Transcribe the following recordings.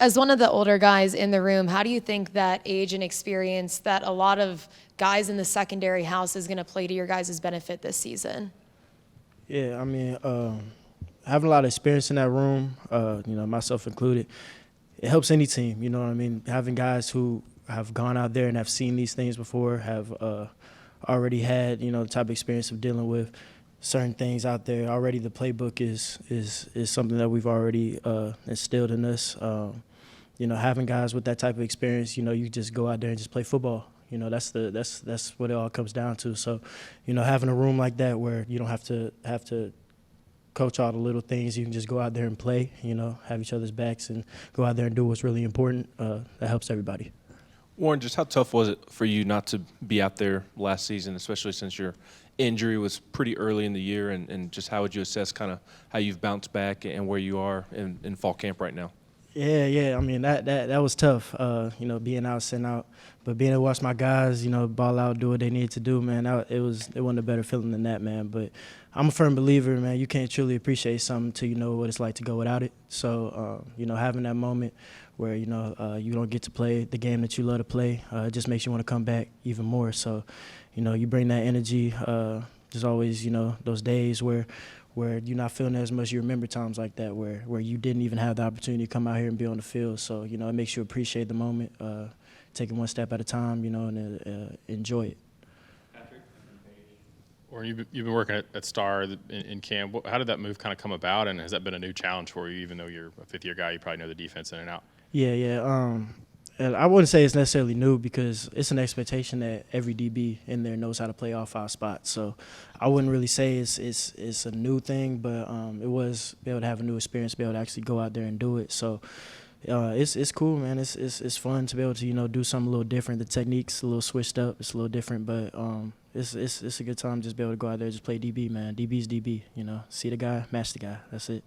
As one of the older guys in the room, how do you think that age and experience that a lot of guys in the secondary house is going to play to your guys' benefit this season? Yeah, I mean, having a lot of experience in that room, myself included, it helps any team. You know what I mean? Having guys who have gone out there and have seen these things before, have already had the type of experience of dealing with certain things out there. Already, the playbook is something that we've already instilled in us. Having guys with that type of experience, you just go out there and just play football. That's what it all comes down to. So, having a room like that where you don't have to coach all the little things, you can just go out there and play. Have each other's backs and go out there and do what's really important. That helps everybody. Warren, just how tough was it for you not to be out there last season, especially since your injury was pretty early in the year, and just how would you assess kind of how you've bounced back and where you are in fall camp right now? Yeah. I mean, that was tough, being out, sitting out. But being able to watch my guys, ball out, do what they needed to do, man, it wasn't a better feeling than that, man. But I'm a firm believer, man, you can't truly appreciate something till you know what it's like to go without it. So, having that moment where, you don't get to play the game that you love to play, it just makes you want to come back even more. So, you bring that energy. There's always, those days where you're not feeling as much. You remember times like that where you didn't even have the opportunity to come out here and be on the field. So, it makes you appreciate the moment, take it one step at a time, and enjoy it. Or you've been working at Star in camp. How did that move kind of come about, and has that been a new challenge for you? Even though you're a fifth-year guy, you probably know the defense in and out. Yeah. And I wouldn't say it's necessarily new because it's an expectation that every DB in there knows how to play all 5 spots. So I wouldn't really say it's a new thing, but it was be able to have a new experience, be able to actually go out there and do it. So it's cool, man. It's fun to be able to do something a little different. The technique's a little switched up. It's a little different, but it's a good time just be able to go out there and just play DB, man. DB's DB. See the guy, match the guy. That's it.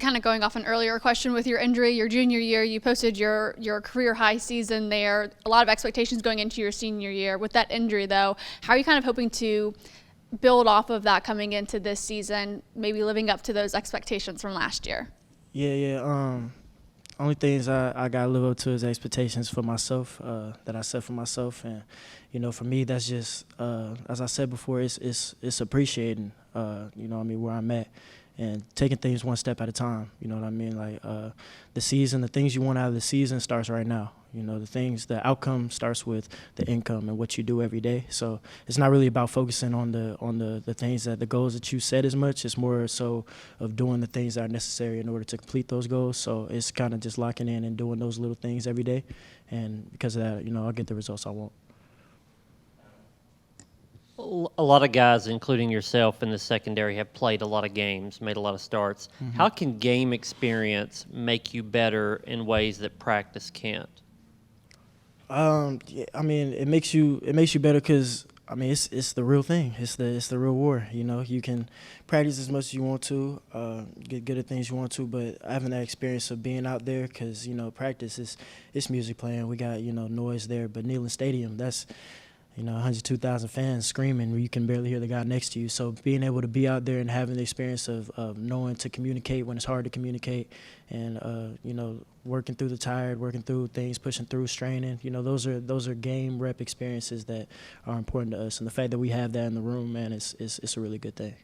Kind of going off an earlier question with your injury, your junior year, you posted your career high season there. A lot of expectations going into your senior year. With that injury, though, how are you kind of hoping to build off of that coming into this season, maybe living up to those expectations from last year? Yeah. Only things I got to live up to is expectations for myself that I set for myself. And, for me, that's just, as I said before, it's appreciating, where I'm at. And taking things one step at a time, you know what I mean? Like the season, the things you want out of the season starts right now. The outcome starts with the income and what you do every day. So it's not really about focusing on the things the goals that you set as much. It's more so of doing the things that are necessary in order to complete those goals. So it's kind of just locking in and doing those little things every day. And because of that, I'll get the results I want. A lot of guys, including yourself in the secondary, have played a lot of games, made a lot of starts. Mm-hmm. How can game experience make you better in ways that practice can't? It makes you better because it's the real thing. It's the real war. You can practice as much as you want to, get good at things you want to, but having that experience of being out there, because practice is music playing. We got noise there, but Neyland Stadium, that's 102,000 fans screaming where you can barely hear the guy next to you. So being able to be out there and having the experience of knowing to communicate when it's hard to communicate and, working through the tired, working through things, pushing through, straining, those are game rep experiences that are important to us. And the fact that we have that in the room, man, it's a really good thing.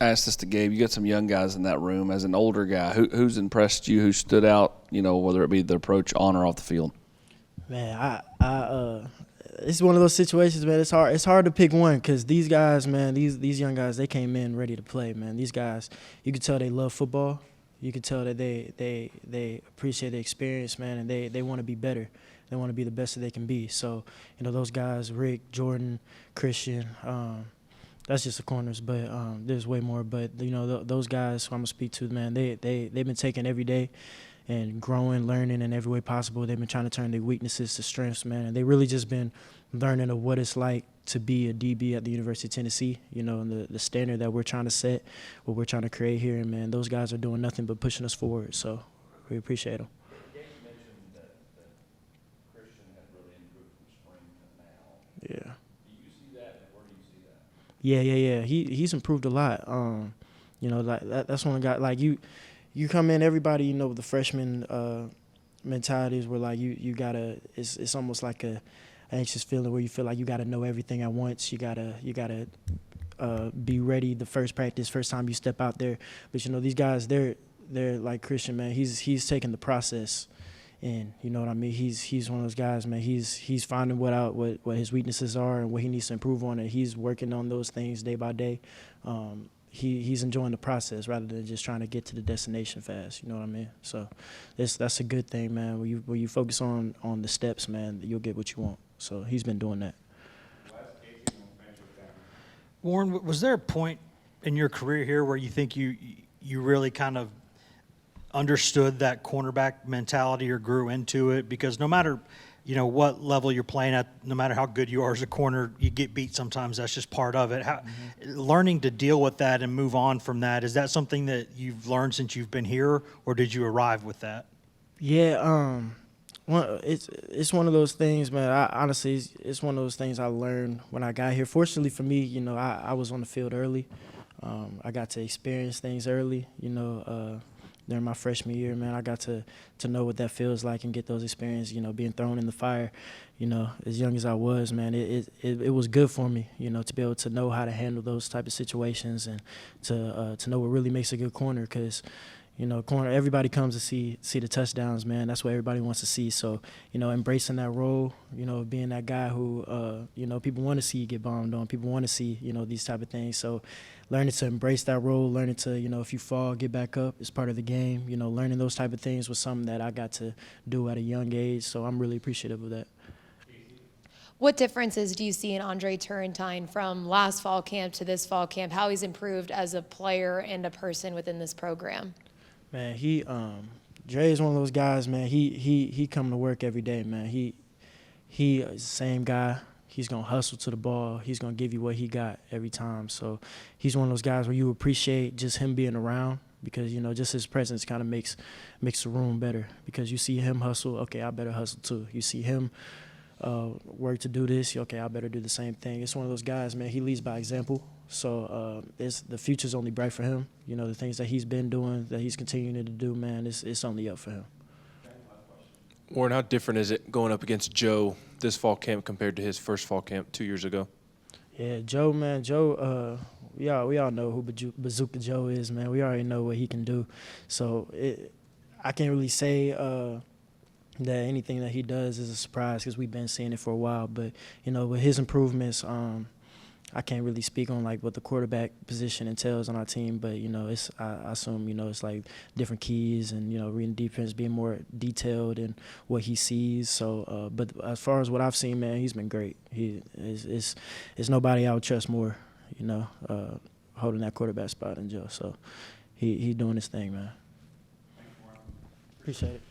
I asked this to Gabe. You got some young guys in that room. As an older guy, who's impressed you? Who stood out? Whether it be the approach on or off the field. Man, it's one of those situations, man. It's hard to pick one because these guys, man, these young guys, they came in ready to play, man. These guys, you could tell they love football. You could tell that they appreciate the experience, man, and they want to be better. They want to be the best that they can be. So, those guys, Rick, Jordan, Christian. That's just the corners, but there's way more. But those guys who I'm gonna speak to, man, they've been taking every day and growing, learning in every way possible. They've been trying to turn their weaknesses to strengths, man, and they really just been learning of what it's like to be a DB at the University of Tennessee. And the standard that we're trying to set, what we're trying to create here, and man, those guys are doing nothing but pushing us forward. So we appreciate them. Gabe mentioned that Christian had really improved from spring to now. Yeah. Yeah. Yeah. He's improved a lot. You know, like that's one guy like you come in, everybody, you know, with the freshman mentalities where like you gotta, it's almost like a anxious feeling where you feel like you gotta know everything at once. You gotta be ready the first practice, first time you step out there. But you know, these guys, they're like Christian, man. He's taking the process, and you know what I mean. He's one of those guys, man. He's finding what his weaknesses are and what he needs to improve on, and he's working on those things day by day. He's enjoying the process rather than just trying to get to the destination fast. You know what I mean? So that's a good thing, man. When you focus on the steps, man, you'll get what you want. So he's been doing that. Warren, was there a point in your career here where you think you really kind of understood that cornerback mentality or grew into it? Because no matter, you know, what level you're playing at, no matter how good you are as a corner, you get beat sometimes. That's just part of it. Learning to deal with that and move on from that, is that something that you've learned since you've been here, or did you arrive with that? Yeah, it's one of those things, man. Honestly, it's one of those things I learned when I got here. Fortunately for me, you know, I was on the field early. I got to experience things early, you know, during my freshman year, man. I got to know what that feels like and get those experiences, you know, being thrown in the fire, you know, as young as I was, man. It was good for me, you know, to be able to know how to handle those type of situations and to know what really makes a good corner, because you know, corner, everybody comes to see the touchdowns, man. That's what everybody wants to see. So, you know, embracing that role, you know, being that guy who, you know, people want to see you get bombed on. People want to see, you know, these type of things. So learning to embrace that role, learning to, you know, if you fall, get back up is part of the game. You know, learning those type of things was something that I got to do at a young age. So I'm really appreciative of that. What differences do you see in Andre Turrentine from last fall camp to this fall camp, how he's improved as a player and a person within this program? Man, Dre is one of those guys, man. He come to work every day, man. He is the same guy. He's gonna hustle to the ball. He's gonna give you what he got every time. So he's one of those guys where you appreciate just him being around, because you know just his presence kind of makes the room better, because you see him hustle. Okay, I better hustle too. You see him work to do this. Okay, I better do the same thing. It's one of those guys, man. He leads by example. So the future's only bright for him. You know, the things that he's been doing, that he's continuing to do, man, it's only up for him. Warren, how different is it going up against Joe this fall camp compared to his first fall camp 2 years ago? Yeah, Joe, man. Joe, we all know who Bazooka Joe is, man. We already know what he can do. So I can't really say that anything that he does is a surprise, because we've been seeing it for a while. But, you know, with his improvements, I can't really speak on like what the quarterback position entails on our team, but you know, I assume, you know, it's like different keys and, you know, reading defense, being more detailed in what he sees. So, but as far as what I've seen, man, he's been great. He is nobody I would trust more, you know, holding that quarterback spot in Joe. So he doing his thing, man. Appreciate it.